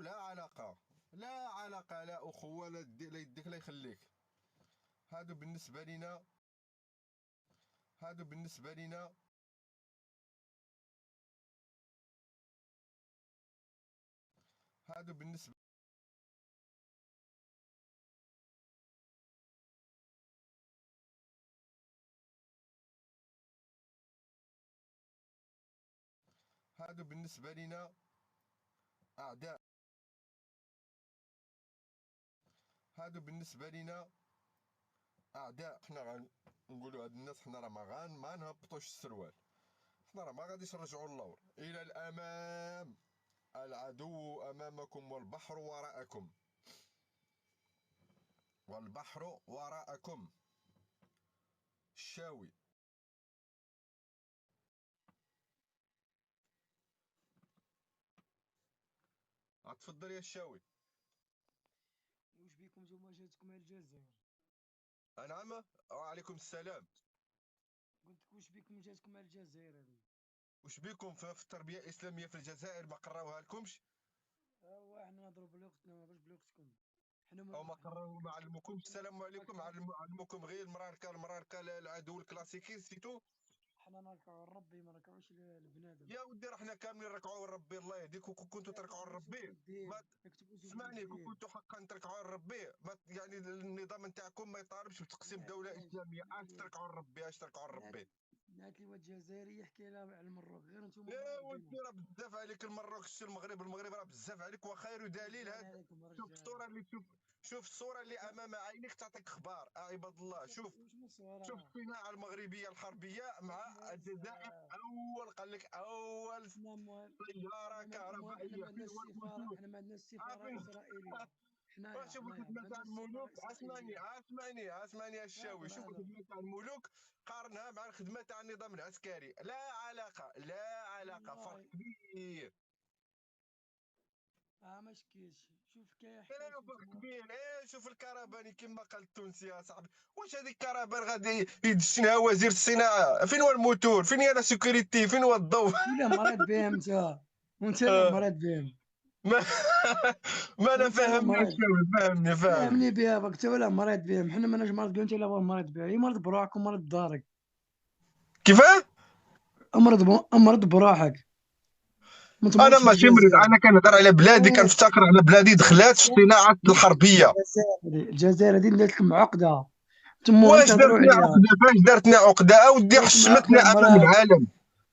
لا علاقة، لا علاقة، لا أخوة، لا يديك لا يخليك. هادو بالنسبة لينا، هادو بالنسبة لينا، هادو بالنسبة هادو بالنسبة لينا أعداء. هادو بالنسبة لينا أعداء. حنا غنقولوا هاد الناس، حنا راه ما نهبطوش السروال، حنا راه ما غاديش نرجعوا اللور إلى الأمام. العدو أمامكم والبحر وراءكم، والبحر وراءكم. الشاوي. تفضل يا الشاوي. وش بيكم نتوما جاتكم على الجزائر؟ نعم، وعليكم السلام. قلت لك وش بيكم جاتكم على الجزائر هذه؟ وش بيكم في التربية الإسلامية في الجزائر ما قراوها لكمش؟ احنا نهضروا بلغتنا ماش بلغتكم. او ما قرروا ما علموكمش؟ السلام عليكم. علموكم غير المراركه العدو الكلاسيكي سيتو. حنا نركعوا لربي ما نركعوش للبنادم. يا ودي راه حنا كاملين نركعوا لربي، الله يهديكم. كون كنتوا تركعوا لربي ما اسمعني، كون كنتوا حقا تركعوا لربي ما يعني النظام نتاعكم ما يطالبش بتقسيم دوله اسلاميه. اش تركعوا لربي، اش تركعوا لربي. نات لي واد جزائري يحكي لها على المروك، غير نتوما يا ودي راه بزاف عليك المروك، المغرب راه بزاف عليك. وخير دليل هذا، شوف الصوره اللي شوف الصوره اللي امام عينيك تعطيك اخبار. عباد الله، شوف الصناعه المغربيه الحربيه مع الجزائر. قال لك اول سياره كهربائيه في الوطن. حنا ما عندناش السفاره الاسرائيليه. حنايا شوفوا خدمة تاع الملوك. اسمعني يا الشاوي، شوفوا خدمة تاع الملوك قارنها مع الخدمة تاع النظام العسكري. لا علاقة، لا علاقة، فرق كبير. ماش كاينش. شوف كاين فرق كبير. شوف الكرباني كما قال التونسي يا صاحبي. واش هذيك الكربان غادي يدشنها وزير الصناعة؟ فين هو الموتور؟ فين هي لا سيكوريتي؟ فين هو الضوء؟ لا مريض بهم انت، وانت لا مريض بهم. ما انا فاهمني يا الشاوي، فاهمني بها باك انت ولا مريض بهم. حنا ماناش مريض بهم، انت لا مريض بها. هي مرض بروحك ومرض دارك. كيفاه؟ امرض بروحك، ما انا تمرضش ماشي مريض، بالجزائر. انا كنهضر على بلادي، كنفتكر على بلادي دخلات في الصناعه الحربيه. الجزائر هذه دارت لكم عقده، تمو واش تهضروا دارتنا عليها. عقده؟ فاش دارتنا عقده؟ اودي حشمتنا امام العالم.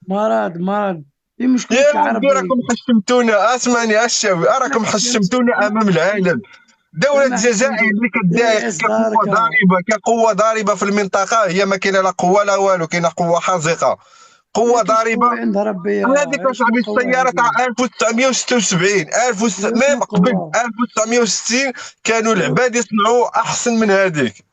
مرض هي مشكله يا ودي العربي. راكم حشمتونا. اسمعني الشاوي، راكم حشمتونا امام العالم. دولة الجزائر اللي كدعي كقوة ضاربة في المنطقة، هي ما كاينة لا قوة لا والو، كاينة قوة حاذقة، قوة ضاربة. عند ربي. هذيك صاحبي السيارة تاع 1976 ميم قبل 1960 كانوا العباد يصنعوا أحسن من هذيك.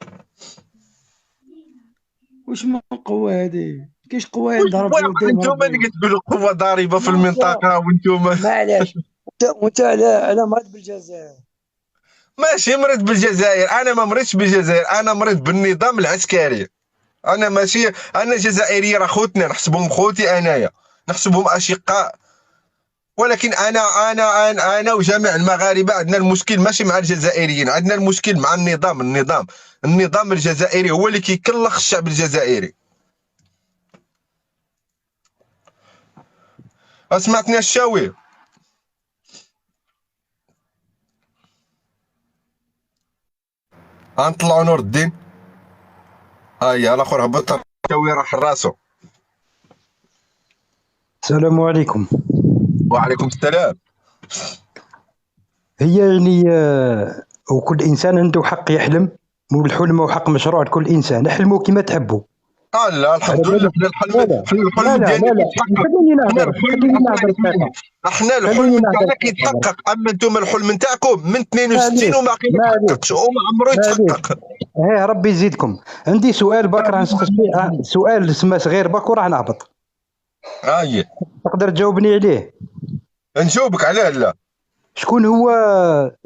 واش من قوة هذه؟ كاينش قوة عند ربي ودايم انتم ربي. اللي كتقولوا قوة ضاربة في المنطقة وانتم. معليش وانت على مرض بالجزائر. ماشي مريض بالجزائر، انا ما مريضش بالجزائر، انا مريض بالنظام العسكري. انا ماشي، انا جزائري، راه خوتنا نحسبهم خوتي، انايا نحسبهم اشقاء. ولكن انا وجميع المغاربه عندنا المشكل ماشي مع الجزائريين، عندنا المشكل مع النظام الجزائري هو اللي كيكلخ الشعب الجزائري. سمعتني الشاوي؟ غنطلعوا نور الدين. هيا الاخر هبط. الشاوي راح راسو. السلام عليكم. وعليكم السلام. هي يعني وكل انسان عنده حق يحلم، والحلم هو حق مشروع لكل انسان. احلموا كما تحبوا. لا الحمد لله، حنا الحلم ديالنا كيتحقق. خليني نهضر. احنا الحلم تاعنا كيتحقق، اما انتم الحلم نتاعكم من 62 وما كيتحققش وما عمرو يتحقق. ربي يزيدكم. عندي سؤال باك راه نسقس فيه، سؤال سما صغير باك وراه نهبط. تقدر تجاوبني عليه؟ نجاوبك عليه. لا شكون هو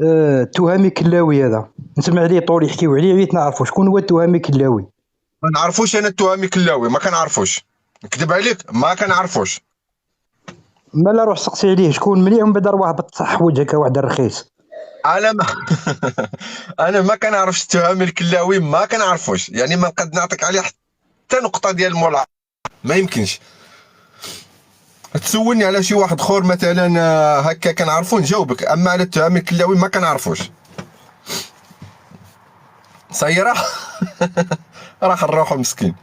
التهامي كلاوي هذا؟ نسمع عليه طول يحكيو عليه، عييت نعرفو شكون هو التهامي كلاوي. ما نعرفوش. انا التهامي كلاوي ما كنعرفوش، نكذب عليك ما كنعرفوش. مالا روح سقسي عليه شكون مليح ومن بعد روح هبط حوايج هكا واحد الرخيص. انا ما انا ما كنعرفش التهم الكلاوي، ما كنعرفوش، يعني ما نقد نعطيك عليه حتى نقطه ديال المولا، ما يمكنش. تسولني على شي واحد اخر مثلا هكا كنعرفو نجاوبك، اما على التهم الكلاوي ما كنعرفوش. صايره راح نروحو مسكين،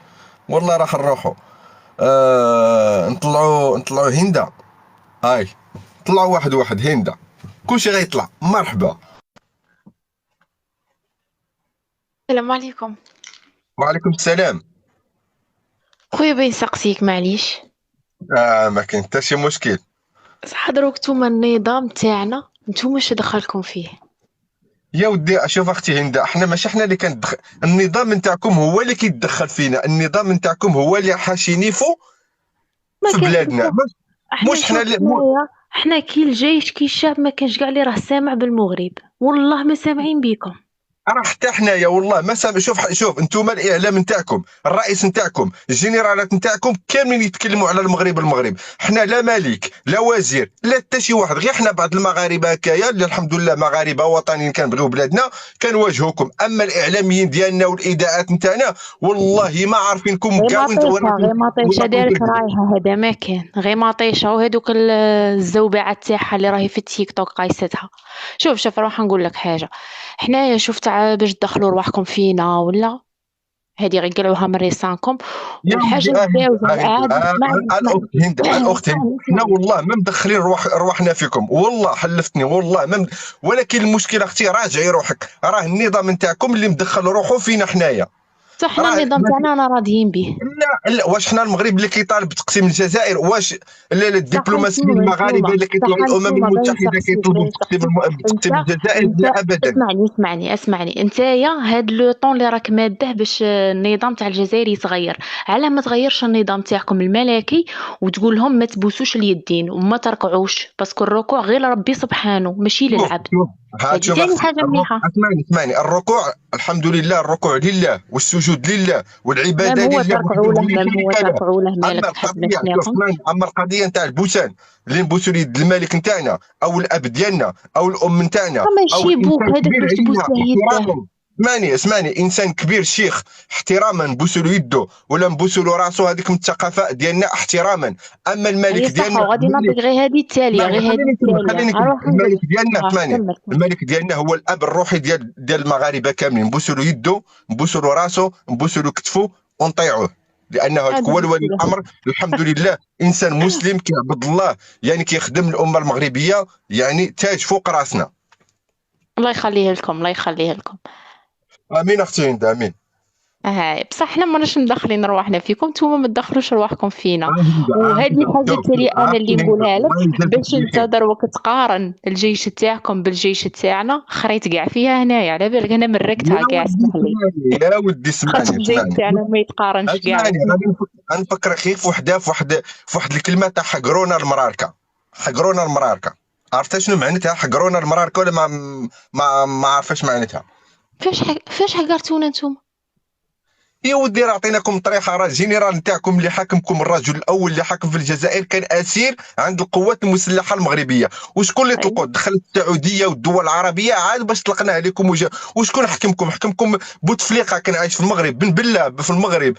والله راح نروحو. نطلعوا هندا، هاي طلعوا واحد هندا، كلشي غيطلع. مرحبا. السلام عليكم. وعليكم السلام. خويا باين سقسيك معليش. ما كاين حتى شي مشكل. صح دروك نتوما النظام تاعنا نتوما اش دخلكم فيه؟ يا ودي شوف اختي هندا، احنا ماشي احنا اللي كندخل، النظام نتاعكم هو اللي كيتدخل فينا، النظام نتاعكم هو اللي حاشينيفو ما في كان بلادنا، احنا مش حنا شوف حنايا حنا كي الجيش كي الشعب ما كانش كاع اللي راه سامع بالمغرب، والله ما سامعين بيكم. راه حتى حنايا والله ما سامع. شوف انتم الاعلام نتاعكم، الرئيس نتاعكم، الجنرالات نتاعكم كاملين يتكلموا على المغرب. حنا لا ملك لا وزير لا حتى شي واحد، غير حنا بعض المغاربه هكايا اللي الحمد لله مغاربه وطنيين كنبغيو بلادنا كنواجهوكم. اما الاعلاميين ديالنا والاذاعات نتاعنا والله ما عارفينكم غير مطيشه دارك رايحه، هذا ما كان غير مطيشه، وهذوك الزوبعات تاعها اللي راهي في التيك توك قايستها. شوف راح نقول لك حاجه، حنايا شفت باش تدخلوا رواحكم فينا ولا هذه غير قلعوها من ريسانكم. والحاجه الزاوجه عاد الاخت هند، حنا والله ما مدخلين رواحنا فيكم، والله حلفتني والله ما ولكن المشكله اختي راجعي روحك، راه النظام نتاعكم اللي مدخل روحه فينا حنايا. صح حنا النظام تاعنا انا راضيين به. لا واش حنا المغرب اللي كيطالب بتقسيم الجزائر؟ واش لا الدبلوماسيين المغاربه اللي كيطلعوا الامم المتحده كيطلبوا تقسيم الجزائر؟ لا ابدا. اسمعني انتيا هاد لو طون اللي راك ماده باش النظام تاع الجزائر يتغير، علاه ما تغيرش النظام تاعكم الملكي وتقول لهم ما تبوسوش اليدين وما تركعوش، باسكو الركوع غير ربي سبحانه ماشي للعبد. هذه ثاني حاجه مليحه. اسمعني الركوع الحمد لله، الركوع لله والسجود لله والعباده لله. تركعوا له مالك اما القضيه نتاع البوسان اللي نبوسوا اليد الملك نتاعنا او الاب ديالنا او الام نتاعنا ماشي بوك هذاك باش تبوس له يده. اسمعني انسان كبير شيخ احتراما نبوسوا له يده ولا نبوسوا له راسو، هذيك من الثقافه ديالنا احتراما. اما الملك ديالنا غادي نعطيك غير هذه التاليه، الملك ديالنا اسمعني، الملك ديالنا هو الاب الروحي ديال المغاربه كاملين، نبوسوا له يده نبوسوا له راسو نبوسوا له كتفه ونطيعوه، لانه هو الولي الامر الحمد لله، انسان مسلم كيعبد الله، يعني كيخدم الامه المغربيه، يعني تاج فوق راسنا. الله يخليه لكم الله يخليه لكم. امين اختي هند امين. بصح حنا ماناش مدخلين رواحنا فيكم، نتوما ما تدخلوش رواحكم فينا. وهذه الحاجه التاليه انا اللي نقولها لك باش انت دروك تقارن الجيش تاعكم بالجيش تاعنا، خريت كاع فيها هنايا على بالك انا مركتها كاع سمحلي. يا ودي اسمعني الجيش تاعنا ما يتقارنش كاع. غادي نفكرك غير في واحد الكلمه تاع حقرونا المراركه. عرفت شنو معناتها حقرونا المراركه ولا ما عارفاش معناتها؟ فاش حقرتونا نتوما؟ يا ودي راه عطيناكم طريقه، راه الجنرال نتاعكم اللي حاكمكم، الرجل الاول اللي حاكم في الجزائر كان اسير عند القوات المسلحه المغربيه، وشكون اللي طلقوا؟ دخلت السعوديه والدول العربيه عاد باش طلقنا عليكم وشكون حكمكم؟ بوتفليقه كان عايش في المغرب، بن بله في المغرب،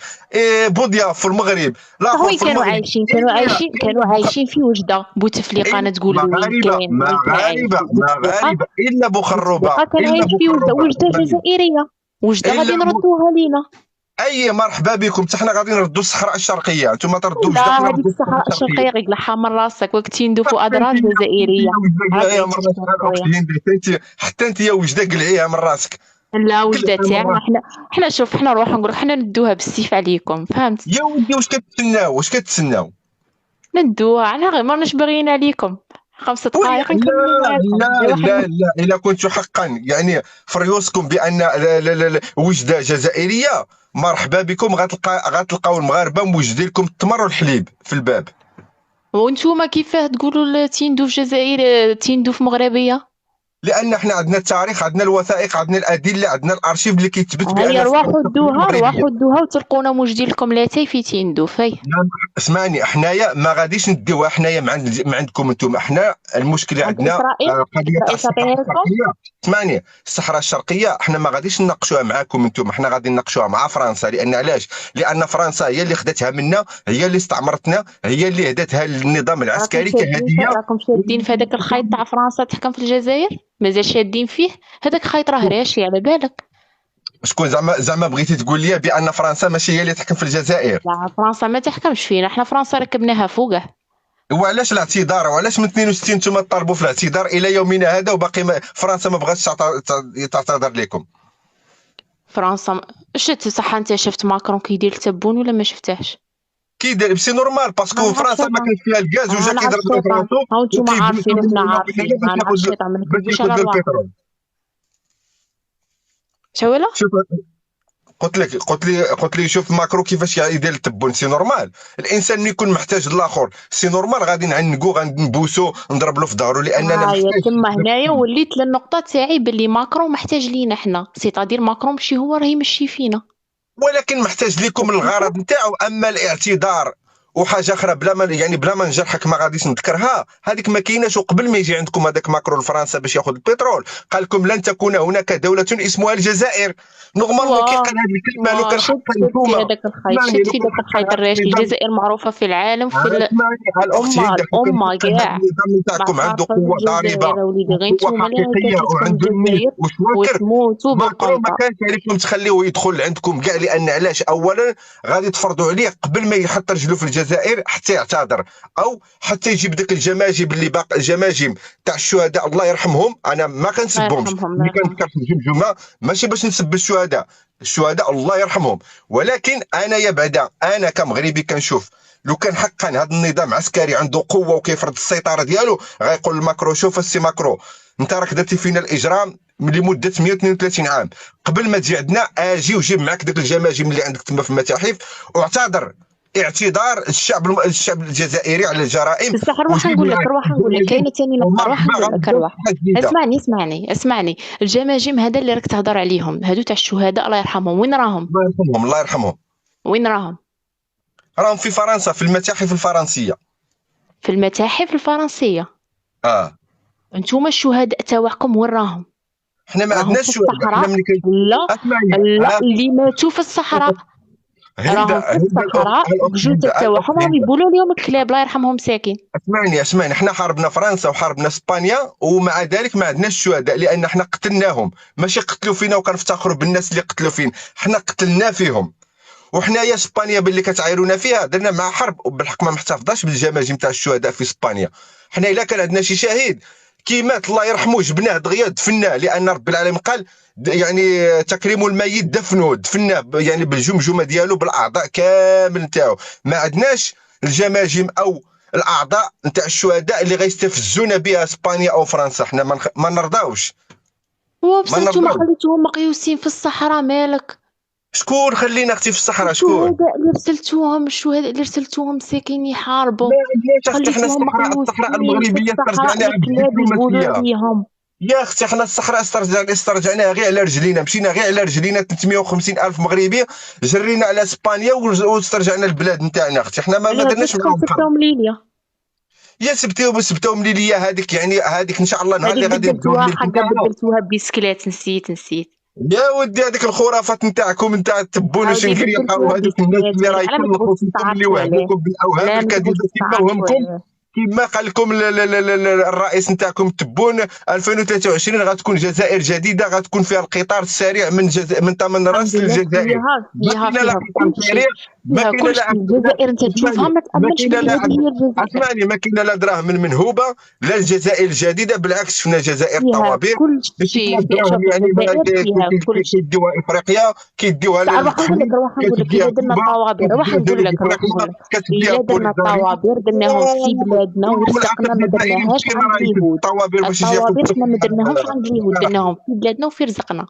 بوضياف في المغرب، لا كانوا عايشين في وجده. بوتفليقه انا تقول لي مغاربه الا بوخروبه كان عايش في وجده جزائريه، وجده غادي نردوها لينا. اي مرحبا بكم، حنا غادي نردوا الصحراء الشرقيه، انتم تردوا لا هذيك الصحراء الشرقيه غير قلعها من راسك وقت ندوفوا اضرار جزائريه. حتى انت يا وجده قلعيها من راسك. لا وجده تاعنا حنا شوف حنا نروحوا نقول حنا ندوها بالسيف عليكم، فهمت يا ودي؟ واش كتسناو ندوها؟ على غير ماناش باغيين عليكم 5 دقائق لا الا كنتوا حقا يعني في ريوسكم بان وجده جزائريه، مرحبا بكم، غتلقاو المغاربه موجدين لكم التمر والحليب في الباب. وانتوما كيفاه تقولوا تيندو في جزائر تيندو في مغربيه؟ لان احنا عندنا التاريخ، عندنا الوثائق، عندنا الادله، عندنا الارشيف اللي كيتثبت بان هيا روحوا فرنسا مغربيه. دوها وتلقونا موجدين لكم لا تايفين دوفي. اسمعني، حنايا ما غاديش نديوها حنايا ما عندكم انتم. حنا المشكله عند عندنا اسرائيل قضيه تاع اسرائيل تعطيها الصحراء لكم. الشرقيه. اسمعني، الصحراء الشرقيه حنا ما غاديش نناقشوها معاكم انتم، حنا غادي نناقشوها مع فرنسا. لان علاش؟ لان فرنسا هي اللي خدتها منا، هي اللي استعمرتنا، هي اللي هدتها للنظام العسكري كهديه. راكم شادين في هذاك الخيط تاع فرنسا تحكم في الجزائر، مازال شادين فيه. هذاك الخيط راه راشي على بالك. شكون زعما بغيتي تقول لي بان فرنسا ماشي هي اللي تحكم في الجزائر؟ لا فرنسا ما تحكمش فينا، حنا فرنسا ركبناها فوقه. وعلاش الاعتذار؟ وعلاش من 62 نتوما تطالبوا في الاعتذار الى يومنا هذا وباقي فرنسا ما بغاتش تعتذر لكم؟ فرنسا شفت صح؟ انت شفت ماكرون كيدير التبون ولا ما شفتهش؟ كيدير سي نورمال باسكو فرنسا ما كانش فيها الغاز وجا كيضرب في راسو. ها نتوما عارفين وحنا عارفين، ما نعرفش الشيطان ما نكذبوش على رواحنا. شولا شوف قلت لي شوف ماكرو كيفاش يدير التبون. سي نورمال الانسان ملي يكون محتاج الاخر، سي نورمال غادي نعنقو، غادي نبوسو، نضرب له في ظهره لاننا محتاج. تما هنايا وليت للنقطه تاعي باللي ماكرون محتاج لينا حنا، سيتادير ماكرون ماشي هو راه يمشي فينا، ولكن محتاج لكم الغرض نتاعو. اما الاعتذار وحاجه اخرى بلا ما بلا ما نجرحك ما غاديش نذكرها، هذيك ما كايناش. وقبل ما يجي عندكم هذاك ماكرون لفرنسا باش ياخذ البترول قال لكم لن تكون هناك دوله اسمها الجزائر. نورمالمون كيقال هذه الكلمه لو كان حقا نتوما هذاك الخيط شفت في ذاك الخيط الراشي. الجزائر معروفه في العالم في الامه كاع. النظام نتاعكم عنده قوه ضاربه، قوه حقيقيه وعنده وتموتوا ماكرون ما كانش عليكم تخليوه يدخل عندكم كاع. لان علاش؟ اولا غادي تفرضوا عليه قبل ما يحط رجلو في الجزائر حتى يعتذر، او حتى يجيب داك الجماجم اللي باقي، الجماجم تاع الشهداء الله يرحمهم. انا ما كنسبهمش، ملي كنذكر في الجمجمه ماشي باش نسب الشهداء الله يرحمهم، ولكن انا يا بعدا انا كمغربي كنشوف لو كان حقا هذا النظام عسكري عنده قوه وكيفرض السيطره ديالو غيقول لماكرو شوف السي ماكرو انت راك درتي فينا الاجرام لمده 132 عام، قبل ما تجي عندنا اجي وجيب معك داك الجماجم اللي عندك تما في المتاحف واعتذر اعتذار الشعب الجزائري على الجرائم. بصح روح نقول لك كاينه ثاني نقطه. روح اسمعني الجماجم هذا اللي راك تهضر عليهم هادو تاع الشهداء الله يرحمهم، وين راهم؟ الله يرحمهم وين راهم؟ راهم في فرنسا في المتاحف الفرنسيه. في المتاحف الفرنسيه؟ انتوما الشهداء تاعكم وين راهم؟ حنا ما عندناش شهداء. حنا ملي لا اللي ماتوا في الصحراء راهم في الصحراء، الجثث تاعهم راهم يبولوا لهم الكلاب الله يرحمهم ساكن. اسمعني حنا حاربنا فرنسا وحاربنا اسبانيا ومع ذلك ما عندناش الشهداء لان حنا قتلناهم. ماشي قتلوا فينا وكنفتخروا بالناس اللي قتلوا فينا، حنا قتلنا فيهم. وحنايا اسبانيا باللي كتعايرونا فيها درنا مع حرب وبالحق ما محتفظاش بالجماجم تاع الشهداء في اسبانيا. حنا الا كان عندنا شي شهيد كي مات الله يرحمه جبناه دغيا دفناه، لان رب العالمين قال يعني تكريم الميت دفناه يعني بالجمجمه ديالو بالاعضاء كامل نتاعو. ما عندناش الجماجم او الاعضاء نتاع الشهداء اللي غيستفزونا بها اسبانيا او فرنسا. حنا ما نرضاوش. بصح نتوما خليتوهم مقيوسين في الصحراء مالك؟ شكون خلينا اختي في الصحراء؟ شكون الشهداء اللي رسلتوهم ساكن يحاربوا؟ حنا الصحراء المغربيه استرجعناها ليهم يا اختي. حنا الصحراء استرجعناها غير على رجلينا، مشينا غير على رجلينا 350 الف مغربي جرينا على اسبانيا واسترجعنا البلاد نتاعنا اختي. حنا ما درناش معاهم يا سبتهم لي هذيك يعني هذيك ان شاء الله نهار اللي غادي بدلتوها بسكلات. نسيت يا ودي هذيك الخرافات نتاعكم نتاع التبون وشنقريقه وهذوك الناس اللي راه يكلفوا فيكم اللي وهموكم بالاوهام الكاذبه كيما وهمكم. كما قال لكم الرئيس نتاعكم التبون 2023 غتكون جزائر جديده غتكون فيها القطار السريع من تمن راس للجزائر. ما كاين لا قطار سريع، ما كاين لا الجزائر انت تشوفها ما تامنش بها. اسمعني ما كاين لا دراهم منهوبه لا الجزائر الجديده، بالعكس شفنا جزائر طوابير كل شيء يعني كيديوها افريقيا كيديوها كي درنا الطوابير. روح نقول لك الا درنا الطوابير درناهم في بلادنا ورزقنا ما درناهاش عند اليهود. الطوابير حنا ما درناهمش عند اليهود، درناهم في بلادنا وفي رزقنا.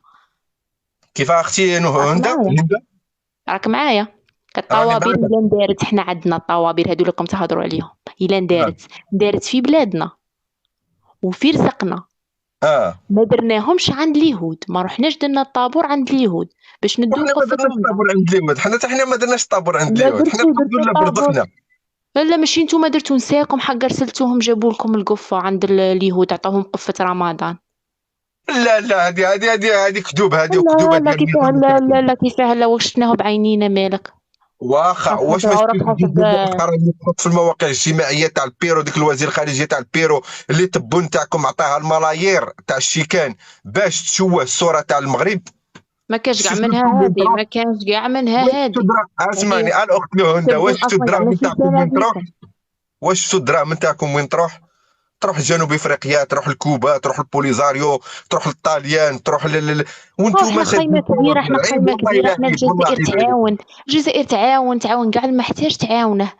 كيف اختي هندا راك معايا؟ الطوابير الا ندارت حنا عندنا الطوابير هادو اللي راكم تهضروا عليهم الا ندارت في بلادنا وفي رزقنا ما درناهمش عند اليهود، ما رحناش درنا الطابور عند اليهود باش ندو وحنا ما قفة درناش رمضان. طابور عند اليهود، حنا ما درناش طابور عند لا اليهود، حنا درتو الحمد لله طابور. برزقنا. لا ماشي نتوما درتو، نساكم حق رسلتوهم جابوا لكم القفة عند اليهود، عطاوهم قفة رمضان. لا هذه كذوب، هذه وكذوبه لا ديال كيفاه، النظام لا تاعكم. لا كيفاه، لا واش شفناه بعينينا مالك. واخا واش ما راك شفتيش الفيديو مؤخرا اللي تحط في المواقع الاجتماعيه تاع البيرو، ديك الوزير الخارجيه تاع البيرو اللي تبون تاعكم عطاها الملايير تاع الشيكان باش تشوه الصوره تاع المغرب؟ ما كانش كاع منها هادي، ما كانش كاع منها هادي. اسمعني الاخت لهندا، واش شفتوا الدراهم تاعكم وين تروح؟ واش شفتوا الدراهم تاعكم وين تروح؟ تروح لجنوب افريقيا، تروح لكوبا، تروح لبوليزاريو، تروح للطاليان، تروح وانتم احنا خيمة كبيرة، احنا خيمة كبيرة، احنا الجزائر تعاون، الجزائر تعاون كاع المحتاج تعاونه.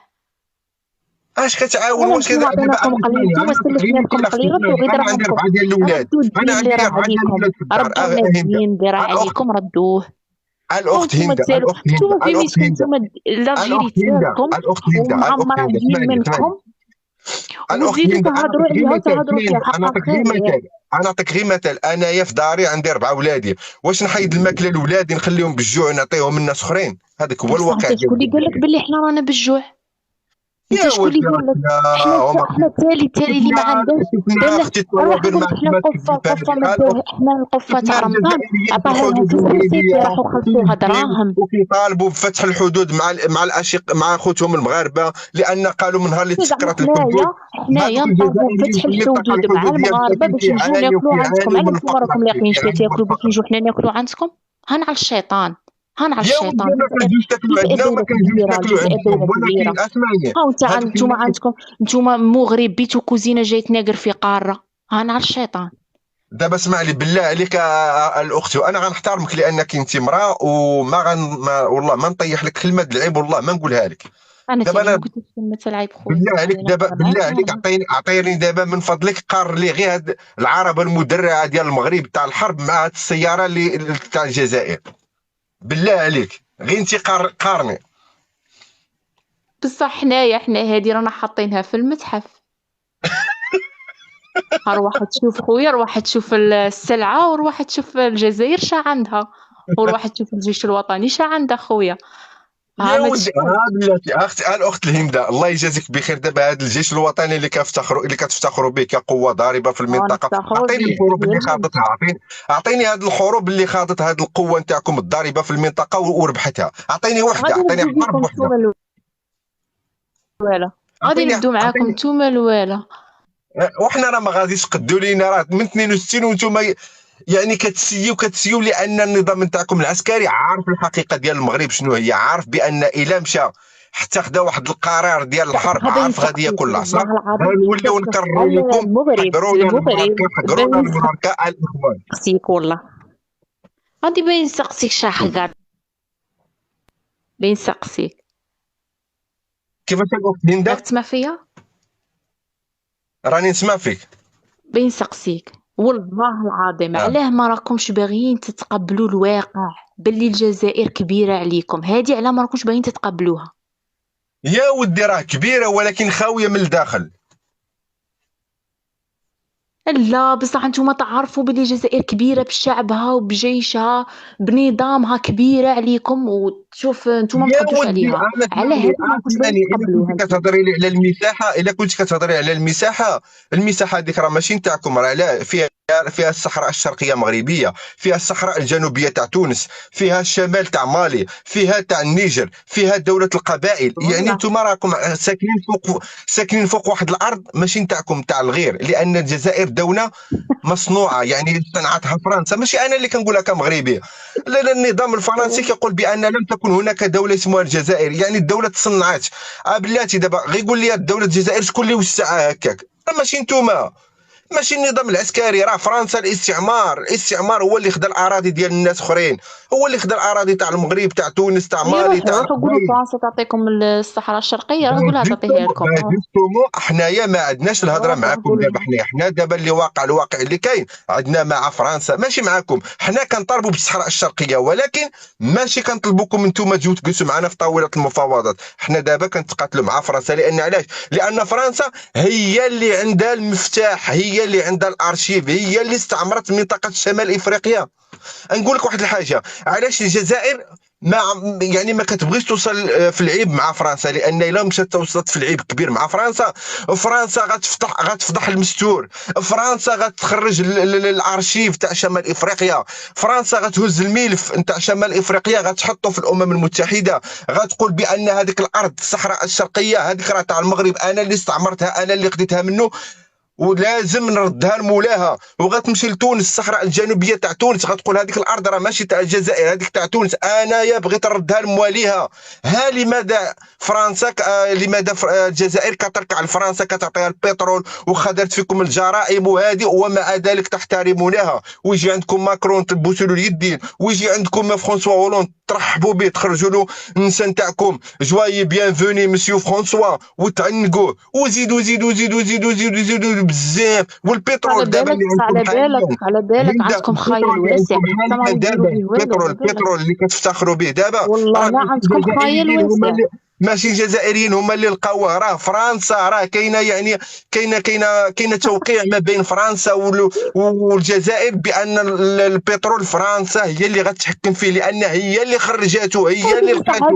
اش كتعاون؟ واش كذا؟ عطيناكم قليل، نتوما سلفنا لكم قليل، ردوا غير انا عندي دراهمكم. 4 ديال الاولاد، ردوا انا الدين اللي عندي راه 4 ديال عليكم، الاولاد في الدار. ردوا لنا الدين اللي راه عليكم، ردوه. الاخت هند، نتوما في ميسكم، نتوما الجيري تاعكم ومعمرين منكم، وزيدوا تهضروا عليها وتهضروا فيها حق خير. انا نعطيك غير مثال، انايا في داري عندي 4 اولادي، واش نحيد الماكله لولادي نخليهم بالجوع ونعطيهم للناس اخرين؟ هذاك هو الواقع. شكون اللي قال لك باللي حنا رانا بالجوع؟ انت شكون اللي قال لك؟ احنا تالي اللي ما عندهاش. اختي الطوابير ما احنا القفه تاع رمضان عطاها لها في السيتي، راحوا خلصوها دراهم وكيطالبوا بفتح الحدود مع الاشق مع خوتهم المغاربه، لان قالوا من نهار اللي تسكرت الحدود حنايا نطالبوا بفتح الحدود مع المغاربه باش نجيو ناكلوا عندكم. علاش نتوما راكم لاقيين شتا تاكلوا باش نجيو حنا ناكلوا عندكم؟ هان على الشيطان، هان على الشيطان. ما كنجوش تاكلوا عندنا وما كنجوش تاكلوا عندكم، ولكن اسمعي، نتوما عندكم، نتوما مغرب بيتو كوزينه جاي تناقر في قاره، هان على الشيطان. دابا اسمع لي بالله عليك الاخت، وانا غنحترمك لانك انت امراه، والله ما نطيح لك كلمه العيب، والله ما نقولها لك. دابا انا كنت كلمه العيب خويا، بالله عليك دابا، بالله عليك اعطيني دابا من فضلك قار لي غير هاد العربه المدرعه ديال المغرب تاع الحرب مع هاد السياره اللي تاع الجزائر، بالله عليك غير انت قارني. بصح حنايا هادي رانا حاطينها في المتحف. روح تشوف خويا، روح تشوف السلعه، وروح تشوف الجزائر شا عندها، وروح تشوف الجيش الوطني شا عنده خويا. يا ولدي بلاتي اختي الاخت الهنده، الله يجازيك بخير. دابا هذا الجيش الوطني اللي كتفتخروا به كقوه ضاربه في المنطقه، اعطيني الحروب اللي خاضتها، اعطيني هذه الحروب اللي خاضت هذه القوه نتاعكم الضاربه في المنطقه وربحتها. اعطيني وحده، اعطيني حرب وحده. غادي نبدو معاكم نتوما الوالا، وحنا راه ما غاديش قدوا لينا، راه من 62 وانتم يعني كتسيو لان النظام نتاعكم العسكري عارف الحقيقه ديال المغرب شنو هي، عارف بان الا مشى حتى خدا واحد القرار ديال الحرب عارف غادي ياكل العصا. غنوليو نكرروا لكم حضرونا المعركه الاخوان. سيك والله غادي باين نسقسيك شي حاجه، باين نسقسيك كيفاش قلت هندا؟ راك تسمع فيا؟ راني نسمع فيك. باين نسقسيك والله العظيم، علاه ما راكمش باغيين تتقبلوا الواقع باللي الجزائر كبيره عليكم؟ هادي علاه ما راكمش باغيين تتقبلوها؟ يا ودي راه كبيره ولكن خاويه من الداخل. لا بصح نتوما تعرفوا بلي الجزائر كبيره بشعبها وبجيشها بنظامها، كبيره عليكم، وتشوف نتوما ما تقدروش عليها. على هذا كنت كتهضري لي على المساحه، الا كنت كتهضري على المساحه هذيك راه ماشي نتاعكم، راه لا فيها الصحراء الشرقيه المغربيه، فيها الصحراء الجنوبيه تاع تونس، فيها الشمال تاع مالي، فيها تاع النيجر، فيها دوله القبائل. يعني نتوما راكم ساكنين فوق واحد الارض ماشي نتاعكم، تاع الغير، لان الجزائر دوله مصنوعه يعني صنعتها فرنسا، ماشي انا اللي كنقولها كمغربي. لا النظام الفرنسي كيقول بان لم تكن هناك دوله اسمها الجزائر، يعني الدوله تصنعت. بلاتي دابا غير قول لي الدوله الجزائر شكون اللي وسعها هكاك؟ ماشي نتوما، ماشي النظام العسكري، راه فرنسا الاستعمار هو اللي خدا الاراضي ديال الناس اخرين، هو اللي خدا الاراضي تاع المغرب تاع تونس تاع مالي تاع. روحوا قولوا فرنسا تعطيكم الصحراء الشرقيه، راه قولها تعطيها لكم. حنايا ما عندناش الهضره معكم دابا، حنا دابا اللي الواقع اللي كاين عندنا مع فرنسا ماشي معكم. حنا كنطالبوا بالصحراء الشرقيه، ولكن ماشي كنطلبوكم انتم تجيو تجلسوا معنا في طاوله المفاوضات. حنا دابا كنتقاتلوا مع فرنسا، لان علاش؟ لان فرنسا هي اللي عندها المفتاح، هي هي اللي عندها الارشيف، هي اللي استعمرت منطقه شمال افريقيا. نقول لك واحد الحاجه، علاش الجزائر ما كتبغيش توصل في العيب مع فرنسا؟ لان الا مشات توصلت في العيب كبير مع فرنسا، فرنسا غتفضح المستور، فرنسا غتخرج الارشيف تاع شمال افريقيا، فرنسا غتهز الملف نتاع شمال افريقيا غتحطه في الامم المتحده، غتقول بان هذيك الارض الصحراء الشرقيه هذيك راه تاع المغرب، انا اللي استعمرتها، انا اللي خديتها منه ولازم نردها لمولاها. وغتمشي لتونس، الصحراء الجنوبيه تاع تونس، غتقول هذيك الارض راه ماشي تاع الجزائر، هذيك تاع تونس، انايا بغيت نردها لمواليها. ها لماذا فرنسا لماذا الجزائر كتركع لفرنسا كتعطيها البترول وخدرت فيكم الجرائم وهذه، ومع ذلك تحترمونها؟ ويجي عندكم ماكرون تبوسوا له اليدين، ويجي عندكم فرانسوا هولاند ترحبوا به، تخرجوا له النسا نتاعكم جواي بيانفوني مسيو فرانسوا وتعنقوه، وزيدوا زيدوا زيدوا زيدوا زيدوا زيدوا بزاف. على والبترول دابا بالك اللي عندكم حاليا، على بالك هيدا عندكم خيال البترول اللي واسع، عندكم حتى ما حاليا يديروا دابا، به والو. على بالك البترول اللي كتفتخروا به دابا، والله راه ما ماشي عندكم خيال الجزائريين هما واسع. اللي ماشي الجزائريين هما اللي لقاوه، راه فرنسا، راه كاينه يعني كاينه توقيع ما بين فرنسا والجزائر بان البترول فرنسا هي اللي غتحكم فيه، لان هي اللي خرجاته، هي اللي بصح لقاته.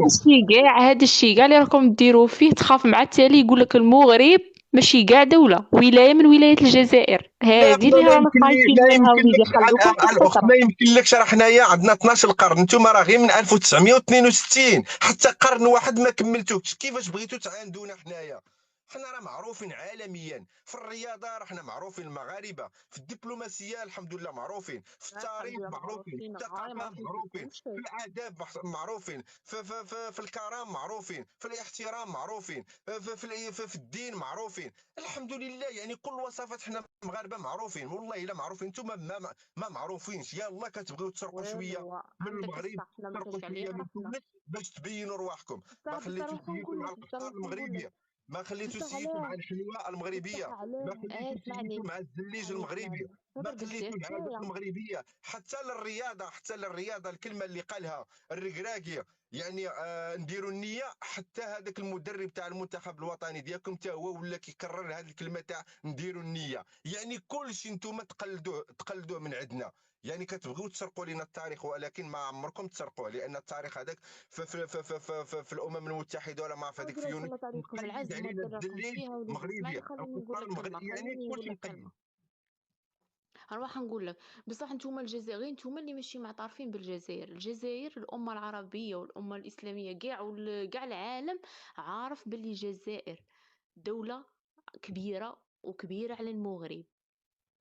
هذا الشيء كاع اللي راكم ديروا فيه، تخاف مع التالي يقول لك المغرب ماشي كاع دولة، ولاية من ولايات الجزائر، لا هذه ما اللي رانا يمكن خايفين لا منها، يمكن وليدي لك خلوكم في الاخت، السترة. ما يمكن لكش، راه حنايا عندنا 12 قرن، انتم راه غير من 1962، حتى قرن واحد ما كملتوش، كيفاش بغيتوا تعاندونا حنايا؟ حنا راه معروفين عالميا في الرياضه، راه حنا معروفين المغاربه، في الدبلوماسيه الحمد لله معروفين، في الحمد التاريخ لله معروفين، في معروفين، غاية الثقافه معروفين معروفين، بكل في شيء. الاداب معروفين، في الكرم معروفين، في الاحترام معروفين، في الدين معروفين، الحمد لله. يعني كل وصفات حنا مغاربه معروفين، والله الا معروفين. انتم ما معروفينش، يلا كتبغيو تسرقوا شويه والو من عندك المغرب، الصح، حنا ما تسرقوا كاش شويه علينا من حنا. تونس باش تبينوا رواحكم. ما بصح خليتوش روح سيتو نقول مع لك، القشطه نقول لك، المغربيه، ما خليتوش بصح سيتو مع علاه، الحلوه بصح المغربيه، ما علاه، خليتوش سيتو اسمعني مع الزليج المغربي، اسمعني، ما صبر بزاف خليتوا العادات شوية. المغربيه، حتى للرياضه الكلمه اللي قالها الركراكي، يعني نديروا النيه. حتى هذاك المدرب تاع المنتخب الوطني ديالكم حتى هو ولا كيكرر هذه الكلمه تاع نديروا النيه. يعني كل شيء انتم تقلدوه من عندنا. يعني كتبغيو تسرقوا لنا التاريخ، ولكن ما عمركم تسرقوه، لان التاريخ هذاك في الامم المتحده ولا ما في هذيك في أدرى يونس كما طريقكم مقيد العز وما علينا دراكم الدليج فيها، وليدي مغربي، اسمعني، خليني نقول القطار لك كلمة، المغربي، يعني خليني كل نقول شيء لك مقيد. كلمة. راح نقول لك، بصح نتوما الجزائريين نتوما اللي ماشي معترفين بالجزائر. الجزائر الأمة العربية والأمة الإسلامية كاع العالم عارف باللي الجزائر دولة كبيرة وكبيرة على المغرب،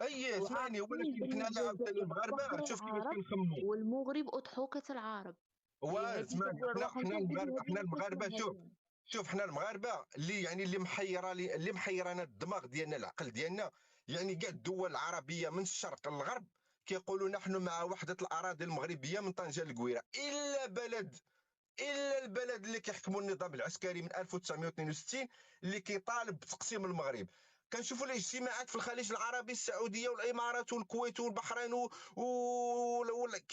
اسمعني، وعارفين ولكن باللي حنا لا عاوتاني الجزائر المغاربه فخر شوف كيفاش العرب كنخمو. والمغرب أضحوكة العرب. هي هذه اسمعني، تقول رواح حنا نقول المغاربه، هذه القسمة هذه. شوف حنا المغاربه اللي محيرانا الدماغ ديالنا، العقل ديالنا. يعني كاع الدول العربيه من الشرق للغرب كيقولوا نحن مع وحده الاراضي المغربيه من طنجه للقويره، الا البلد اللي كيحكموا النظام العسكري من 1962 اللي كيطالب بتقسيم المغرب. كنشوفوا الاجتماعات في الخليج العربي، السعوديه والامارات والكويت والبحرين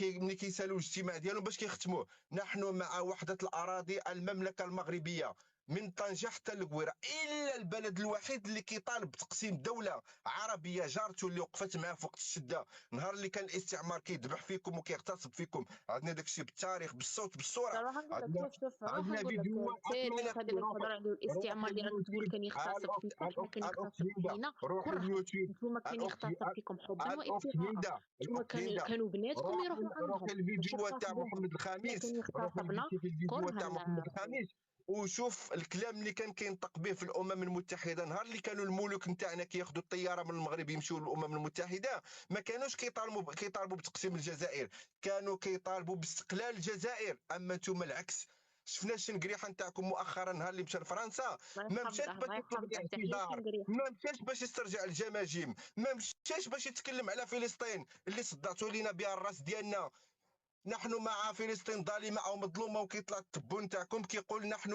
ملي كيسالوا الاجتماع ديالهم باش كيختموه، نحن مع وحده الاراضي المملكه المغربيه من طنجه حتى للقويره. الا البلد الوحيد اللي كيطالب بتقسيم دوله عربيه جارته اللي وقفت معاه في وقت الشده، نهار اللي كان الاستعمار كيذبح فيكم وكيغتصب فيكم. عندنا داكشي بالتاريخ بالصوت بالصوره. راح نقول لك، عندنا راح نقول لك فيديوهات. اسمعني التاريخ هذا اختي، اللي تهضر عليه، روح الاستعمار اللي راك تقول اليوتيوب، كان يغتصب فيكم، حنا كان الاخت يغتصب هند، فينا روح كرها. اليوتيوب. نتوما كان الاخت يغتصب فيكم حبا الاخت واتفاقا. هند، نتوما الاخت هند، كانوا بناتكم يروحوا روح عندهم باش الفيديوهات تاع يغتصبوهم، محمد حنا الخامس، كان يغتصبنا شوف الفيديوهات كرها تاع محمد الخامس، وشوف الكلام اللي كان كينطق به في الامم المتحده. نهار اللي كانوا الملوك نتاعنا كياخذوا الطياره من المغرب يمشيو للامم المتحده، ما كانوش كيطالبوا بتقسيم الجزائر، كانوا كيطالبوا باستقلال الجزائر. اما نتوما العكس. شفنا الشنقريحه نتاعكم مؤخرا، نهار اللي مشى لفرنسا ما مشاش باش الله يطلب يحفظه حتى هي الاعتذار، شنقريحه. ما مشاش باش يسترجع الجماجم، ما مشاش باش يتكلم على فلسطين اللي صدعتوا لينا بها الراس ديالنا. نحن مع فلسطين ظالمه او مظلومه، وكيطلع التبون تاعكم كيقول نحن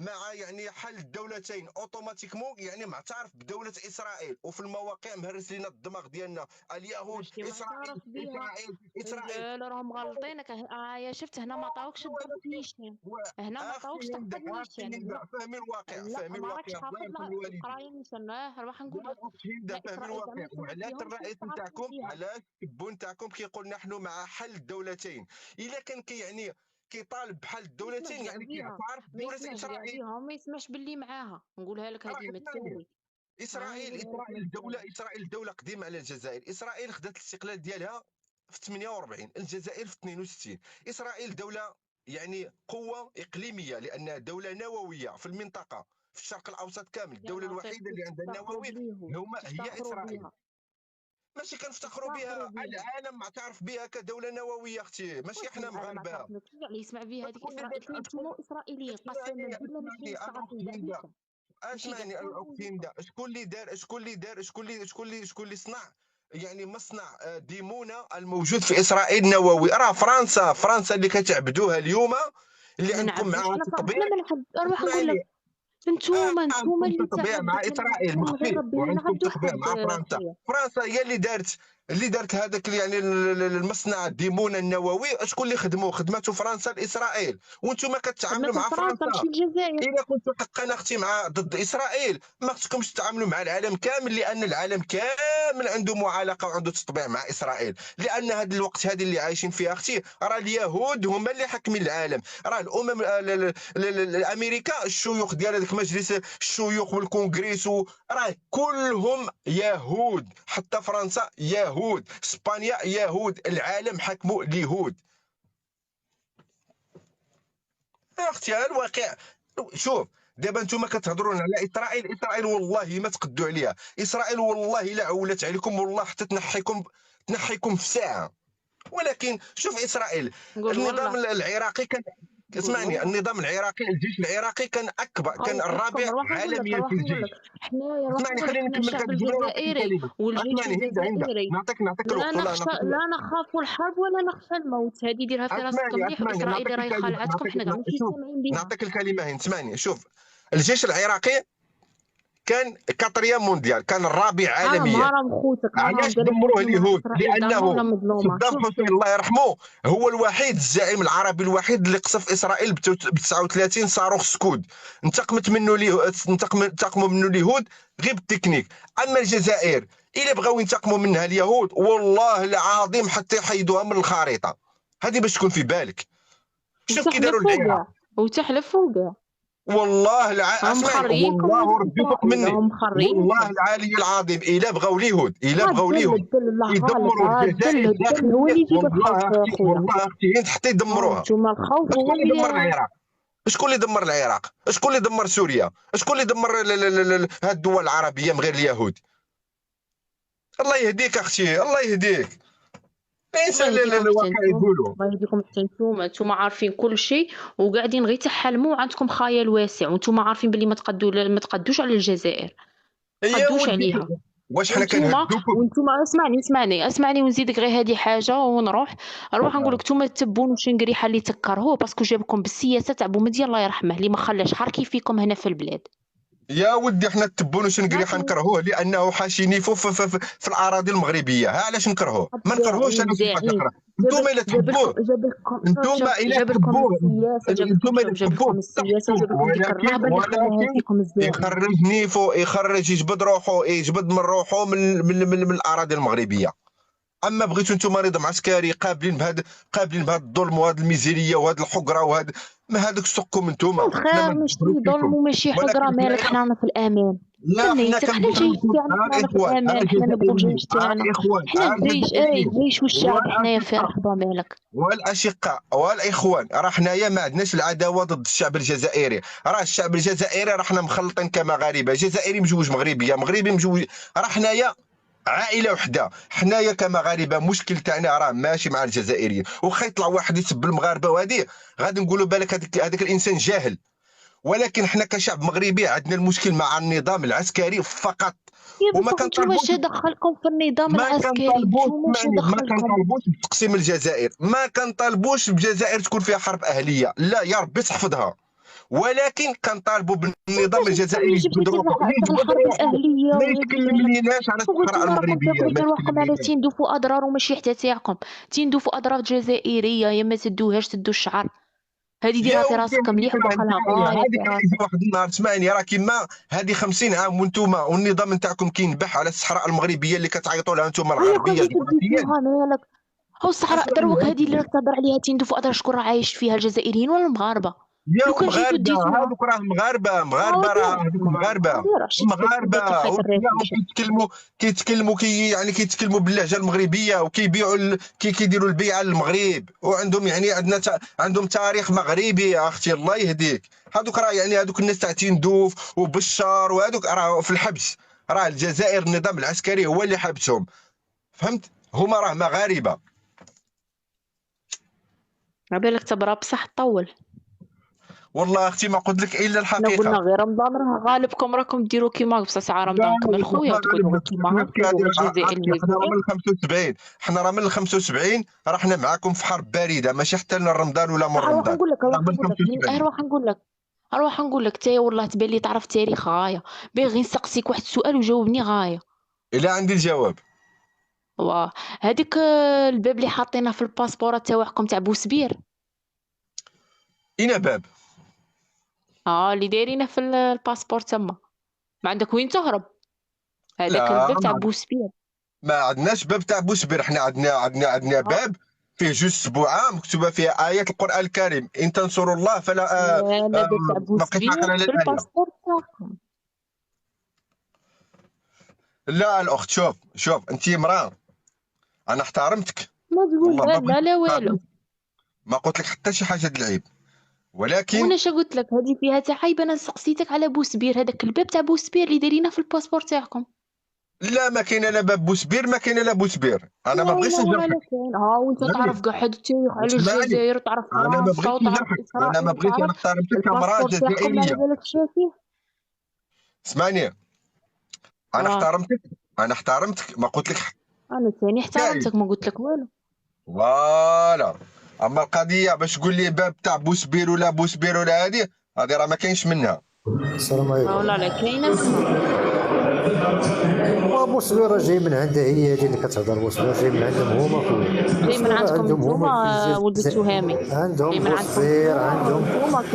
مع يعني حل الدولتين اوتوماتيكمون يعني معترف بدوله اسرائيل، وفي المواقع مهرس لنا الدماغ ديالنا اليهود ماشي اسرائيل معترف بها. اسرائيل. رجال راهم غالطينك. يا شفت هنا ما عطاوكش تحط نيشان. هنا ما اختي عطاوكش هند، تحفظ اختي نيشان. هند، فهمي الواقع، لا فهمي ما راكش الواقع، الله حافظ يرحم الوالدين. القرايه نيشان. راح نقول يا لك. اخت هند، لا فهمي اسرائيل زعما الواقع. يسمح وعلاش بها وانتم الرئيس تعرفوا نتاعكم، بها. علاش التبو نتاعكم كيقول نحن مع حل الدولتين؟ الا كان يعني كيطالب بحل ما الدولتين يسمعش كاع يعني بيها. كيعترف ما بدوله يسمعش كاع اسرائيل. بيها وما يسمعش باللي معاها. نقولها لك راه هذه ما اسمعني، تسالي. نقولها لك ما تسالي. اسرائيل دوله قديمه على الجزائر. اسرائيل خدات الاستقلال ديالها في 48، الجزائر في 62. اسرائيل دوله يعني قوه اقليميه لانها دوله نوويه في المنطقه، في الشرق الاوسط كامل. يا الدوله لطيف الوحيده اللي عندها تفتخروا نووي بليهم. هي تفتخروا اسرائيل. بها. ماشي كنفتخروا تفتخروا بها، بها. العالم معترف بها كدوله نوويه اختي، ماشي واش احنا العالم مغاربه. اعترف بك؟ شكون اللي يسمع بها هذيك شكون اللي اسرائيل؟ دار نتوما اسرائيليين قسما بالله ما كاين تعرفوا ذلك. اسمعني الاخت هند، شكون اللي صنع يعني مصنع ديمونه الموجود في اسرائيل نووي؟ راه فرنسا اللي كتعبدوها اليوم، اللي ما عندكم نعبدوش معها حنا تطبيع. ما نحب. نروح نقول لك. اسمعني، انتوما عندكم اللي تطبيع مع تعبدوا اسرائيل من غير مخفي، ربي لا وعندكم نعبدوا تطبيع حد مع فرنسا. خويا. فرنسا هي اللي دارت هذاك يعني المصنع الديمونه النووي. شكون اللي خدمته فرنسا لاسرائيل، وانتم كتعاملوا خدمته مع فرنسا فرنسا. ماشي الجزائر. إذا كنتوا حقا اختي مع ضد اسرائيل، ما خصكمش تتعاملوا مع العالم كامل، لان العالم كامل عنده معالقه وعنده تطبيع مع اسرائيل. لان هذا الوقت هذه اللي عايشين فيها اختي، راه اليهود هما اللي حاكمين العالم. راه الامم الامريكا، الشيوخ ديال هذاك مجلس الشيوخ والكونغرس راه كلهم يهود. حتى فرنسا يهود، اسبانيا يهود، العالم حكموا اليهود. اختي الواقع. شوف دابا نتوما كتهضرون على اسرائيل والله ما تقدوا عليها. اسرائيل والله الا عولت عليكم والله حتى تنحيكم في ساعه. ولكن شوف اسرائيل، نقول النظام والله. العراقي كان، نقول اسمعني، والله. النظام العراقي، الجيش العراقي كان اكبر، كان خوفكم. الرابع عالميا في الجيش. حنايا نروح اسمعني نقول لك خليني حنا نكمل الشعب هذه الجمله ونعطيك الجزائري الكلمه. والجيش اسمعني هند الجزائري. نعطيك لا الوقت والله نخشى، نعطيك لا الوقت. نخاف الحرب ولا نخشى الموت. هذه ديرها في راسك مليح. واسرائيل نعطيك راهي الكلمه، خالعتكم حنا كاع ماشي شوف سامعين بها. نعطيك الكلمه هند. اسمعني، شوف الجيش العراقي كان كاتريام مونديال، كان الرابع عالميا. هرم خوتك. هرم علاش قال لك دمروه نحن مع اليهود؟ اسرائيل ظالمه ولا لانه مظلومه. صدام شوف حسين الله يرحمه هو الوحيد، الزعيم العربي الوحيد اللي قصف اسرائيل ب 39 صاروخ سكود. انتقموا منه اليهود غير بالتكنيك. اما الجزائر الا بغاو ينتقموا منها اليهود والله العظيم حتى يحيدوها من الخريطه. هذه باش تكون في بالك. شوف كي داروا العراق. وتحلفوا كاع. والله اسمعني، والله ربي فوق مني، والله العالي العظيم الا بغاو اليهود، يدمروا الجزائر داخليا. هو اللي يجيب والله الخوف خويا. والله اختي حتى يدمروها. انتوما الخوف هو شكون اللي دمر اللي. العراق؟ شكون اللي دمر العراق؟ شكون اللي دمر سوريا؟ شكون اللي دمر هاد الدول العربيه من غير اليهود؟ الله يهديك اختي، الله يهديك. الانسان الواقع يقولوا. الله يهديكم حتى نتوما عارفين كل شيء وقاعدين غير تحلموا وعندكم خيال واسع وانتوما عارفين باللي ما تقدوش على الجزائر. تقدوش عليها. واش حنا كنهدوكم؟ وانتوما اسمعني ونزيدك غير هذه حاجه ونروح نقول لك نتوما تبون وشنقريحه اللي تكرهوه باسكو جابكم بالسياسه تاع بومدين الله يرحمه اللي ما خلاش حركي فيكم هنا في البلاد. يا ودي حنا التبون وشنقريحه نكرهوه لانه حاشي نيفو في الاراضي المغربيه. ها علاش نكرهوه؟ ما نكرهوش انا في حاجه اخرى. انتوما الا تحبوه، انتوما الا تحبوه، انتوما الا تحبوه ولكن يخرج نيفو، يجبد روحو، يجبد من روحو من الاراضي المغربيه. اما بغيتوا نتوما نظام عسكري قابلين بهذا الظلم وهذه الميزيريه وهذه الحقره وهذا ما هذاك سوقكم نتوما. خير ماشي ظلم وماشي حقره. مالك حنا في الامان. لا حنا كنبغيو الجيش تاعنا. حنا نبغوا الجيش تاعنا. حنا الجيش والشعب حنايا في رحبه. مالك والاشقاء والاخوان راه حنايا ما عندناش العداوه ضد الشعب الجزائري. راه الشعب الجزائري راه حنا مخلطين كمغاربه، جزائري مجوج مغربيه، مغربي مجوج. راه حنايا عائله وحده. حنايا كمغاربه مشكل تاعنا راه ماشي مع الجزائريين. وخا يطلع واحد يسب المغاربه وهذه غادي نقولوا بالك هذاك الانسان جاهل. ولكن حنا كشعب مغربي عندنا المشكل مع النظام العسكري فقط. وما كنطالبوش. واش دخلكم في النظام العسكري؟ ما كنطالبوش بتقسيم الجزائر، ما كنطالبوش بالجزائر تكون فيها حرب اهليه، لا يا ربي تحفظها. ولكن كنطالبوا بالنظام الجزائري جبتي يجبدوا الحرب روحه، الاهليه ما يتكلمليناش على الصحراء وانتم راكم المغربيه، تاكلوا ما حتى رواحكم على يتكلمليناش. تندوفوا اضرار وماشي حتى تاعكم، تندوفوا اضرار جزائريه، يا ما تدوهاش تدو الشعر. هذه يا ديرها في ودي راسك مليح راه ودخلها نتايا غايه هذه في كيجي راسك. واحد النهار، اسمعني، راه كيما هذه 50 عام وانتم والنظام نتاعكم كينبح على الصحراء المغربيه اللي كتعيطوا لها انتم هيا الغربيه كنتي ديمقراطيا. تبديتوها مالك. هو الصحراء دروك هذه اللي راك تهضر عليها تندوفوا اضرار، شكون راه عايش فيها، الجزائريين ولا المغاربه؟ يا لو كان جيتو مغاربه ديتوها هذوك راه مغاربه، هاو راه دير هذوك مغاربه، دير شتي بدات مغاربه الخيط الريف وكياهم كيتكلموا يعني كيتكلموا باللهجه المغربيه وكيبيعوا كيديروا البيعه للمغرب، وعندهم يعني عندهم تاريخ مغربي يا اختي الله يهديك. هذوك راه يعني هذوك الناس تاع تندوف وبشار وهذوك راه في الحبس، راه الجزائر النظام العسكري هو اللي حبسهم، فهمت؟ هما راه مغاربه. عبالك تبرا بصح طول. والله اختي ما قلت لك الا حنا قلنا الحقيقه. غير رمضان راه غالبكم راكم ديروا كيما بصح ساعه لا رمضان كمل والله خويا ما وتقولوا غير غالب، كيما حنا هكا هذه الجزائر عرفتي حنا راه الجزائر. من 75، حنا راه من 75 راه حنا معاكم في حرب بارده، ماشي حتى لرمضان ولا من اروح رمضان، نقول لك راه من 75. اروح نقول لك تايا والله تبان لي تعرف تاريخ غايه، باغي نسقسيك واحد السؤال وجاوبني غايه. الا عندي الجواب. واه هذيك الباب اللي حاطينه في الباسبورات تاعكم تاع بوسبير، اين باب؟ اللي دايرينه في الباسبور تما، ما عندك وين تهرب، هذاك لا الباب تاع بوسبير. ما عندناش باب تاع بوسبير، حنا عندنا آه. باب فيه جوج سبوعه مكتوبه فيها ايات القران الكريم، ان تنصروا الله فلا لا لا، باب تاع ما بقيت بوسبير عاقل على في الايه. الباسبور تاعكم. لا الاخت، شوف انت امراه، انا احترمتك، ما والله تقول ما لا بغيت لا والو. نحترمك، ما قلت لك حتى شي حاجه د العيب، ولكن وانا شا قلت لك هذه فيها تعايب، انا سقسيتك على بوسبير، هذاك الباب تاع بوسبير اللي دايرينه في الباسبور تاعكم. لا ما كاينه لا باب بوسبير، ما كاينه لا بوسبير، انا ما الله بغيتش ينور نجرحك. عليك. وانت تعرف اسمعني كاع حد التاريخ على اسمعني، الجزائر، تعرف انا ما فرنسا بغيتش وتعرف نجرحك، انا اسرائيل ما بغيتش، انا وتعرف احترمتك كامراه الباسبور تاعكم على جزائريه. بالك شافيه. اسمعني، انا اه احترمتك، ما قلت لك انا ثاني حكايه. احترمتك ما قلت لك والو. فوالا، اما القضيه باش تقول لي باب تاع بوسبير ولا بوسبير ولا هذه راه ما كاينش منها. السلام عليكم. والله لا كاينه منها. بوسبير جاي من عندها، هي هذه اللي كتهضر. بوسبير جاي من عندهم هما كلهم. جاي من بوسبير عندكم عندهم هما نتوما في ولد التهامي، الجزائر، جاي عندهم من عندكم بوسبير، عندهم نتوما كيف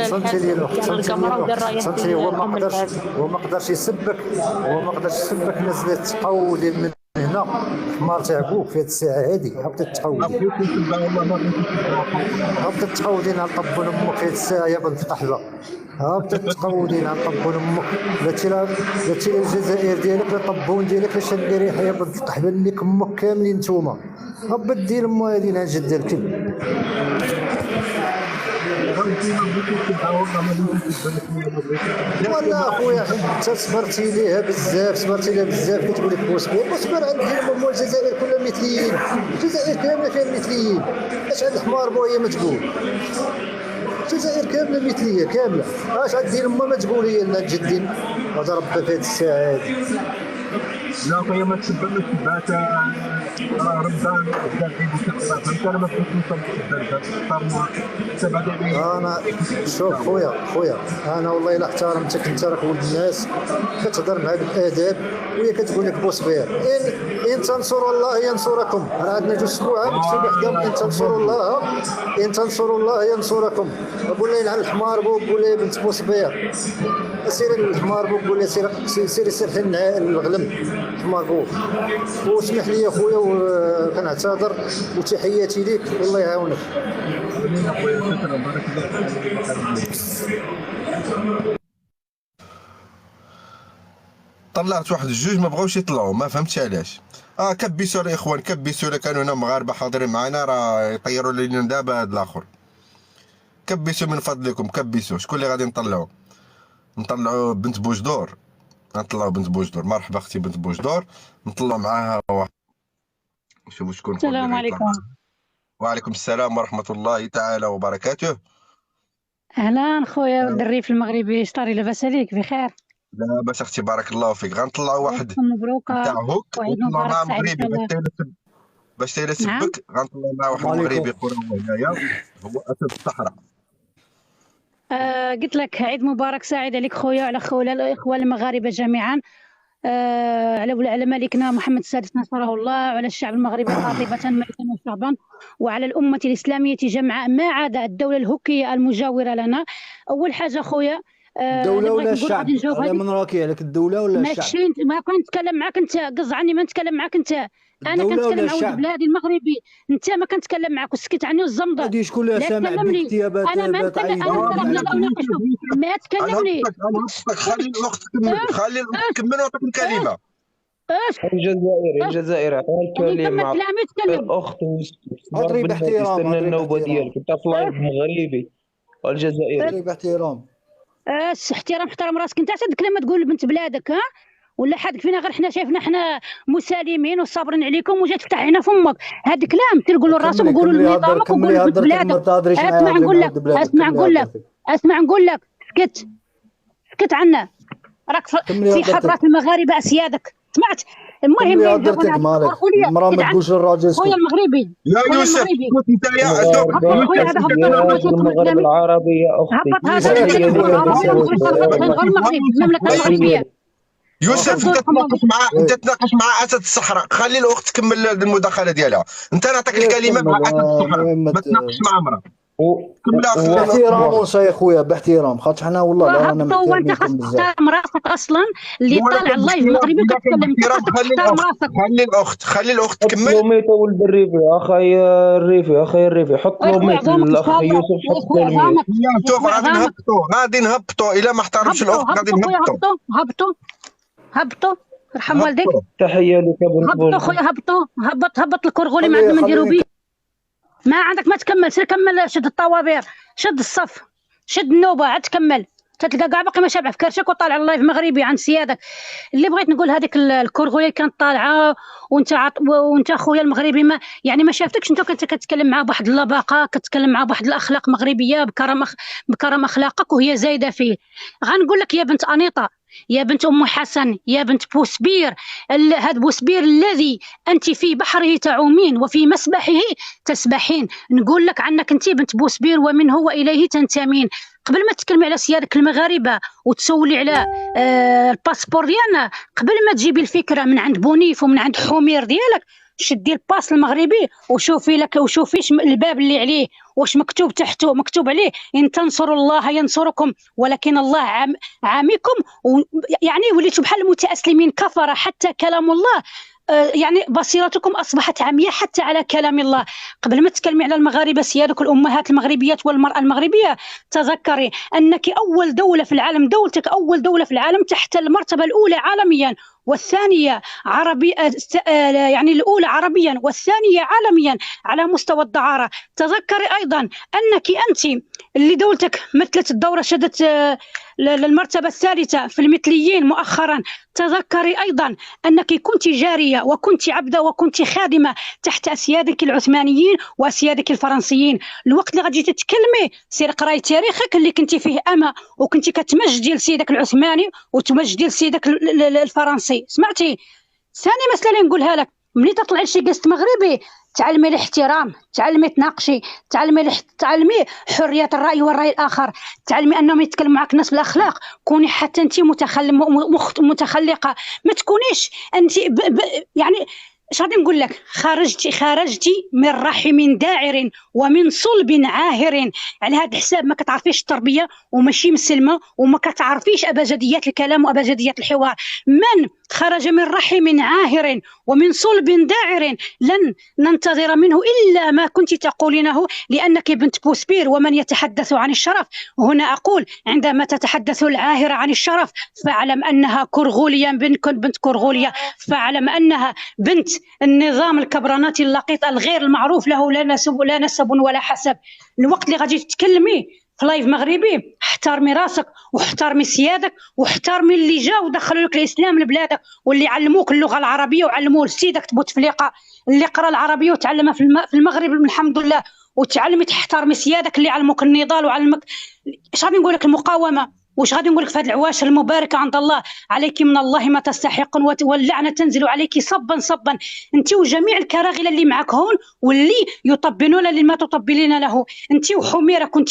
فهمتي لي الحاسب الاخت، ديال فهمتي لي القمره ودار الاخت، رايح فهمتي لي. هو ما ام قدرش، الحاسب. يسبك، الناس اللي تقودي من هنا. الحمار تاع بوك في هذه الساعه هذه هبطت ما تقودي، بغيتش نسبها، والله ما بغيتش نسبها. هبطت تقودي نهار طبون امك في هذه الساعه يا بنت قحبه. هبطت تقودي نهار طبون امك. بلاتي الجزائر ديالك لا طبون ديالك لا شاد لي ريحه يا بنت القحبه اللي امك كاملين نتوما. هبط دير امها هذه نهار جد الكل. فهمتي، ما بغيتش نسبها، والله ما بغيتش نسبها، ما بغيتش. والله اخويا انت صبرتي ليها بزاف، كتقول لك بوسبير عندهم هما الجزائر كلها مثليين، الجزائر كامله فيها مثليين. اش هاد الحمار بويا ما تقول الجزائر كامله مثليه كامله. اش غدير امها ما تقول هي لنا جدين هذا ربي في هذه الساعه هذه. لا خويا ما تسبها راه رمضان بدا العيد ان شاء الله، فهمت؟ انا ما بغيتش نسبها. انا شوف خويا انا والله الا احترمتك، انت راك ولد الناس كتهضر معاه بالاداب، وهي كتقول لك بوسبير. ان تنصروا الله ينصركم، راه عندنا جوج سبوعات مكتوب وحدهم ان تنصروا الله ينصركم. قول لي على الحمار بوك، قول لي بنت بوسبير، سيري للحمار بوك، قول لي سيري سير الغلم حمار بوك. واسمح لي يا خويا وكنعتذر وتحياتي ليك والله يعاونك. طلعت واحد الجوج ما بغاوش يطلعوا، ما فهمتش علاش. كبسوا الاخوان، كبسوا، كانوا هنا مغاربه حاضرين معنا، راه يطيروا لنا دابا هاد الاخر. كبسوا من فضلكم، كبسوا. شكون اللي غادي نطلعوا بنت بوجدور، نطلعوا بنت بوجدور. مرحبا اختي بنت بوجدور، نطلعوا معاها واحد. شوفوا شكون. السلام عليكم. وعليكم السلام ورحمه الله تعالى وبركاته. اهلا خويا الدريف المغربي، شطاري لاباس عليك؟ بخير لاباس اختي بارك الله فيك. غنطلعوا واحد مبروكه تاع هوك وعيد ونطلعوا مبارك مع سعيد ان مغربي شاء الله. باش تيلا نعم. سبك. غنطلعوا مع واحد السلام مغربي عليكم. اخر هو هنايا، هو اسد الصحراء. قلت لك عيد مبارك سعيد عليك خويا وعلى خويا الإخوة المغاربة جميعا. على ملكنا محمد السادس نصره الله، وعلى الشعب المغربي قاطبة ملكا وشعبا، وعلى الأمة الإسلامية جمعاء ما عدا الدولة الهوكية المجاورة لنا. أول حاجة خويا الدولة ولا الشعب؟ على من راكي عليك الدولة ولا الشعب؟ ماشي ما كنت نتكلم معاك انت، قص عني ما نتكلم معاك انت. انا كنتكلم مع ولد بلادي المغربي، انت ما كنتكلم معاك وسكت عني والزمضه. هادي شكون اللي سامع بك يا انا ما نتكلم، ما تكلمني. خلي الوقت تكمل، خلي الوقت تكمل وعطيك الكلمة. الجزائر عطاها الكلمة الأخت اضري باحترام. استنى النوبة ديالك، انت في لايف مغربي والجزائري. اضري باحترام. احترم راسك انت، عندك لما تقول بنت بلادك ها، ولا حدك فينا غير حنا شايفنا حنا مسالمين وصابرين عليكم وجات تفتح هنا فمك. هذا كلام تقولوا لراسك وقولوا لنظامك وقولوا بنت بلادك. اسمع نقول لك سكت عنا، راك في خطرات المغاربه اسيادك. سمعت؟ المهم المراه ما تقولش للراجل خويا المغربي يا يوسف انت يا المغرب العربي يا اختي. المملكه المغربيه يوسف انت تناقش مع اسد الصحراء، خلي الاخت تكمل المداخله ديالها. انت نعطيك الكلمه مع اسد الصحراء، ما تناقش مع امراه. باحترام يا خويا باحترام، خاطر حنا والله لا رانا محترمين تحترم راسك اصلا اللي طالع اللايف المغربي كتكلم. خلي الاخت تكمل. حط لوميت ولد الريفي اخي الريفي حط لوميت الاخ يوسف، حط لوميت. شوف غادي نهبطوا الا ما احترمش الاخت غادي هبطوا ارحم والديك. تحيه لك هبطوا خويا هبط الكرغولي ما عندنا نديروا به. ما عندك ما تكمل، سير كمل، شد الطوابير، شد الصف، شد النوبه، عاد تكمل. تلقى كاع باقي ما شابع في كرشك وطالع اللايف مغربي عن سيادك. اللي بغيت نقول هذيك الكرغولي كانت طالعه وانت خويا المغربي ما شافتكش. انت كنت كتكلم معاه بواحد اللباقه، كتكلم معاه بواحد الاخلاق مغربيه بكرم اخلاقك وهي زايده فيه. غنقول لك يا بنت انيطه، يا بنت ام حسن، يا بنت بوسبير، هذا بوسبير الذي انت في بحره تعومين وفي مسبحه تسبحين. نقول لك عنك انت بنت بوسبير ومنه واليه تنتمين. قبل ما تتكلمي على سيادك المغاربه وتسولي على الباسبور ديالنا، قبل ما تجيبي الفكره من عند بونيف ومن عند حمير ديالك، شدي الباس المغربي وشوفي الباب اللي عليه واش مكتوب تحته. مكتوب عليه ان تنصروا الله ينصركم ولكن الله عامكم. يعني وليتوا بحال المتأسلمين كفر حتى كلام الله، يعني بصيرتكم أصبحت عمياء حتى على كلام الله. قبل ما تكلمي على المغاربة سيادك الأمهات المغربيات والمرأة المغربية، تذكري أنك أول دولة في العالم، دولتك أول دولة في العالم تحت المرتبة الأولى عالميا والثانية عربي، يعني الأولى عربيا والثانية عالميا على مستوى الدعارة. تذكري أيضا أنك أنت اللي دولتك مثلت الدورة، شدت للمرتبة الثالثة في المثليين مؤخرا. تذكري أيضا أنك كنت جارية وكنت عبدة وكنت خادمة تحت أسيادك العثمانيين وأسيادك الفرنسيين. الوقت اللي غادي تتكلمي سير قراي تاريخك اللي كنت فيه أما، وكنت كتمجدي لسيدك العثماني وتمجدي لسيدك الفرنسي. سمعتي؟ ثاني مسألة اللي نقولها لك، ملي تطلعي شي قست مغربي تعلمي الاحترام، تعلمي تناقشي، تعلمي حرية الرأي والرأي الآخر، تعلمي أنهم يتكلموا معك الناس بالأخلاق. كوني حتى أنت متخلقة، ما تكونيش أنت يعني اش غادي نقول لك، خرجتي من رحم داعر ومن صلب عاهر. على هذا الحساب ما كتعرفيش التربيه وماشي مسلمه وما كتعرفيش ابجديات الكلام وابجديات الحوار. من خرج من رحم عاهر ومن صلب داعر لن ننتظر منه الا ما كنت تقولينه، لانك بنت بوسبير. ومن يتحدث عن الشرف هنا اقول عندما تتحدث العاهره عن الشرف فاعلم انها كرغوليا، بنت كرغوليا، فاعلم انها بنت النظام الكبراناتي اللقيط الغير المعروف له لا نسب ولا حسب. الوقت اللي غادي تتكلمي في لايف مغربي احترمي راسك واحترمي سيادك واحترمي اللي جاو ودخلوا لك الاسلام لبلادك واللي علموك اللغه العربيه وعلموه لسيدك بوتفليقه اللي قرا العربيه وتعلمها في المغرب الحمد لله، وتعلمي تحترمي سيادك اللي علموك النضال وعلمك اش غادي نقول لك المقاومه. واش غادي نقول لك في هذه العواشر المباركه عند الله؟ عليك من الله ما تستحقون واللعنه تنزل عليك صبا صبا، انت وجميع الكراغله اللي معك هون واللي يطبلون لما تطبلين له. انت وحميره كنت